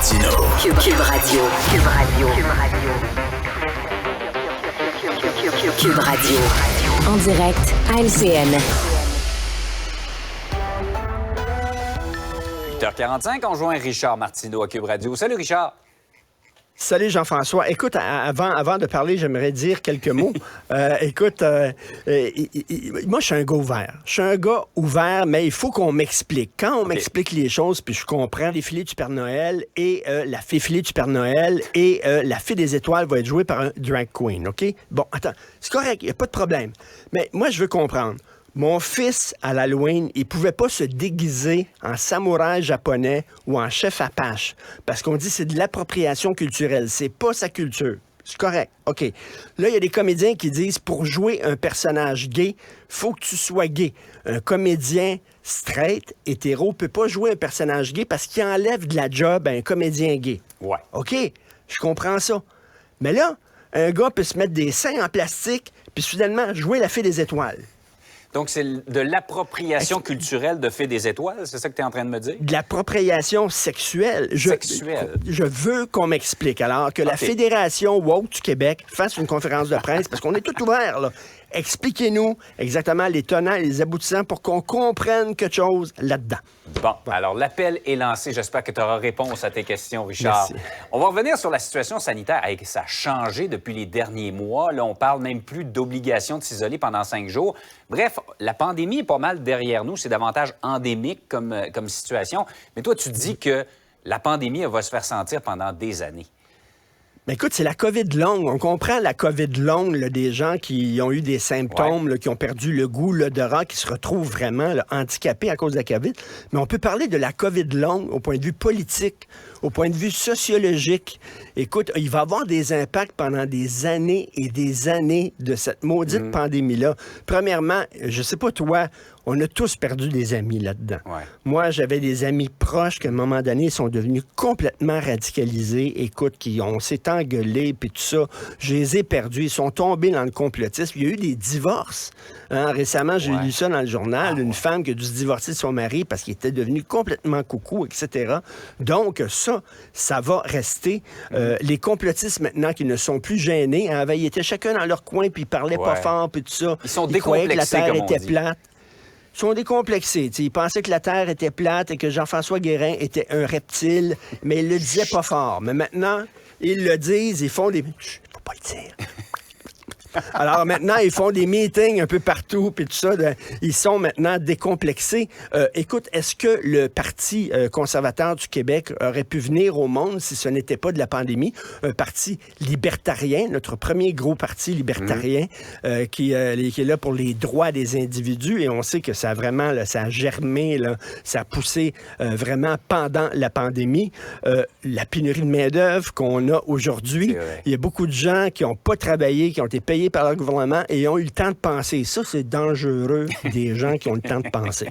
Martineau. Cube Radio. Cube Radio. Cube Radio. Cube Radio. En direct à LCN. 8h45, on joint Richard Martineau à Cube Radio. Salut Richard. Salut Jean-François. Écoute, avant de parler, j'aimerais dire quelques mots. Moi, je suis un gars ouvert. Je suis un gars ouvert, mais il faut qu'on m'explique. Quand on m'explique les choses, puis je comprends les filets du Père Noël et la fée filée du Père Noël et la fée des étoiles va être jouée par un drag queen, OK? Bon, attends, c'est correct, il n'y a pas de problème. Mais moi, je veux comprendre. Mon fils, à l'Halloween, il pouvait pas se déguiser en samouraï japonais ou en chef Apache. Parce qu'on dit que c'est de l'appropriation culturelle. C'est pas sa culture. C'est correct. OK. Là, il y a des comédiens qui disent, pour jouer un personnage gay, faut que tu sois gay. Un comédien straight, hétéro, peut pas jouer un personnage gay parce qu'il enlève de la job à un comédien gay. Ouais. OK. Je comprends ça. Mais là, un gars peut se mettre des seins en plastique puis soudainement jouer la fée des étoiles. Donc, c'est de l'appropriation culturelle de Fée des étoiles, c'est ça que tu es en train de me dire? De l'appropriation sexuelle. Je veux qu'on m'explique. Alors, que la Fédération woke du Québec fasse une conférence de presse, parce qu'on est tout ouvert, là. Expliquez-nous exactement les tenants et les aboutissants pour qu'on comprenne quelque chose là-dedans. Bon, alors l'appel est lancé. J'espère que tu auras réponse à tes questions, Richard. Merci. On va revenir sur la situation sanitaire. Hey, ça a changé depuis les derniers mois. Là, on parle même plus d'obligation de s'isoler pendant 5 jours. Bref, la pandémie est pas mal derrière nous. C'est davantage endémique comme situation. Mais toi, tu dis que la pandémie, elle va se faire sentir pendant des années. Ben écoute, c'est la COVID longue. On comprend la COVID longue, là, des gens qui ont eu des symptômes, là, qui ont perdu le goût, l'odorat, qui se retrouvent vraiment là, handicapés à cause de la COVID. Mais on peut parler de la COVID longue au point de vue politique, au point de vue sociologique. Écoute, il va y avoir des impacts pendant des années et des années de cette maudite pandémie-là. Premièrement, je sais pas toi, on a tous perdu des amis là-dedans. Ouais. Moi, j'avais des amis proches qui, à un moment donné, sont devenus complètement radicalisés. Écoute, on s'est engueulés, puis tout ça. Je les ai perdus. Ils sont tombés dans le complotisme. Il y a eu des divorces. Hein? Récemment, j'ai lu ça dans le journal. Une femme qui a dû se divorcer de son mari parce qu'il était devenu complètement coucou, etc. Donc, ça va rester. Les complotistes, maintenant, qui ne sont plus gênés, hein, ils étaient chacun dans leur coin, puis ils parlaient pas fort, puis tout ça. Ils sont croyaient que la décomplexés, Terre comme on était dit. plate. Ils sont décomplexés. T'sais, ils pensaient que la Terre était plate et que Jean-François Guérin était un reptile, mais ils le disaient pas fort. Mais maintenant, ils le disent, ils font des... Chut, faut pas le dire. Alors maintenant, ils font des meetings un peu partout, puis tout ça. Ils sont maintenant décomplexés. Écoute, est-ce que le Parti conservateur du Québec aurait pu venir au monde si ce n'était pas de la pandémie? Un parti libertarien, notre premier gros parti libertarien, qui est là pour les droits des individus. Et on sait que ça a vraiment, là, ça a germé, là, ça a poussé vraiment pendant la pandémie. La pénurie de main-d'œuvre qu'on a aujourd'hui, il y a beaucoup de gens qui n'ont pas travaillé, qui ont été payés par le gouvernement et ont eu le temps de penser. Ça, c'est dangereux, des gens qui ont le temps de penser.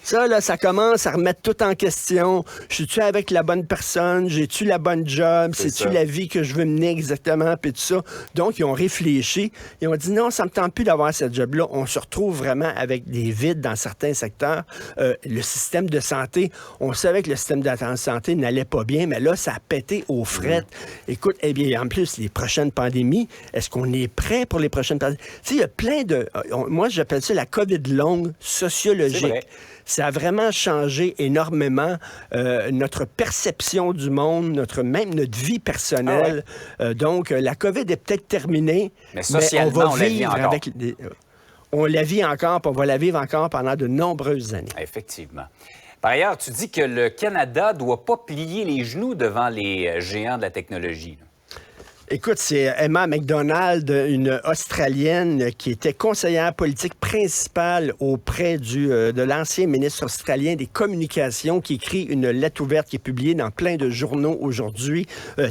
Ça, là, ça commence à remettre tout en question. Je suis-tu avec la bonne personne? J'ai-tu la bonne job? C'est-tu la vie que je veux mener exactement? Puis tout ça. Donc, ils ont réfléchi. Ils ont dit non, ça me tente plus d'avoir cette job-là. On se retrouve vraiment avec des vides dans certains secteurs. Le système de santé, on savait que le système de santé n'allait pas bien, mais là, ça a pété aux frettes. Écoute, eh bien, en plus, les prochaines pandémies, est-ce qu'on est prêt pour les prochaines pandémies? Tu sais, il y a plein de... moi, j'appelle ça la COVID longue sociologique. Ça a vraiment changé énormément notre perception du monde, même notre vie personnelle. Donc, la COVID est peut-être terminée, mais socialement, on va vivre avec... On la vit encore, puis on va la vivre encore pendant de nombreuses années. Effectivement. Par ailleurs, tu dis que le Canada ne doit pas plier les genoux devant les géants de la technologie. Écoute, c'est Emma McDonald, une Australienne qui était conseillère politique principale auprès de l'ancien ministre australien des Communications, qui écrit une lettre ouverte qui est publiée dans plein de journaux aujourd'hui,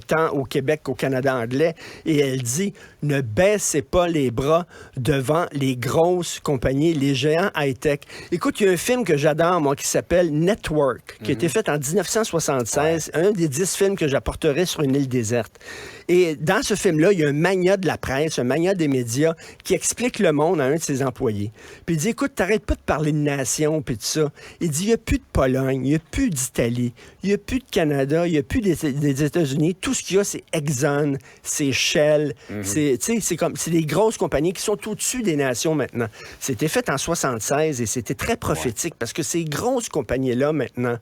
tant au Québec qu'au Canada anglais. Et elle dit, ne baissez pas les bras devant les grosses compagnies, les géants high-tech. Écoute, il y a un film que j'adore, moi, qui s'appelle Network, qui a été fait en 1976, un des 10 films que j'apporterai sur une île déserte. Et dans ce film-là, il y a un magnat de la presse, un magnat des médias qui explique le monde à un de ses employés. Puis il dit, écoute, t'arrêtes pas de parler de nation, puis tout ça. Il dit, il n'y a plus de Pologne, il n'y a plus d'Italie, il n'y a plus de Canada, il n'y a plus des États-Unis. Tout ce qu'il y a, c'est Exxon, c'est Shell. C'est des grosses compagnies qui sont au-dessus des nations maintenant. C'était fait en 76 et c'était très prophétique parce que ces grosses compagnies-là maintenant,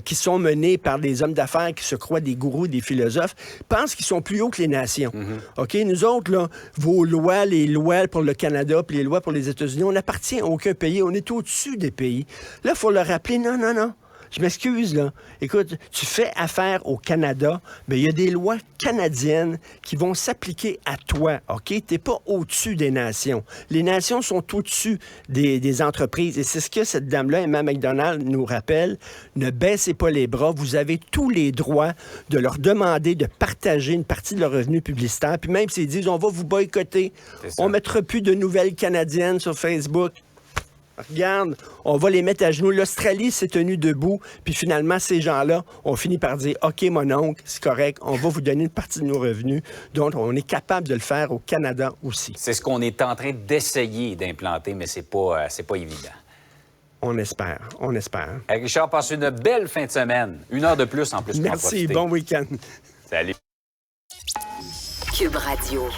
qui sont menées par des hommes d'affaires qui se croient des gourous, des philosophes, pensent qu'ils sont plus hauts que les nations. OK? Nous autres, là, vos lois, les lois pour le Canada puis les lois pour les États-Unis, on n'appartient à aucun pays. On est au-dessus des pays. Là, il faut leur rappeler, non. Je m'excuse, là. Écoute, tu fais affaire au Canada, mais il y a des lois canadiennes qui vont s'appliquer à toi, OK? T'es pas au-dessus des nations. Les nations sont au-dessus des entreprises. Et c'est ce que cette dame-là, Emma McDonald, nous rappelle. Ne baissez pas les bras. Vous avez tous les droits de leur demander de partager une partie de leur revenu publicitaire. Puis même s'ils disent, on va vous boycotter, on mettra plus de nouvelles canadiennes sur Facebook. Regarde, on va les mettre à genoux. L'Australie s'est tenue debout, puis finalement, ces gens-là ont fini par dire « OK, mon oncle, c'est correct, on va vous donner une partie de nos revenus. » Donc, on est capable de le faire au Canada aussi. C'est ce qu'on est en train d'essayer d'implanter, mais c'est pas évident. On espère. Richard, passe une belle fin de semaine. 1 heure de plus en plus pour en profiter. Merci, bon week-end. Salut. Cube Radio.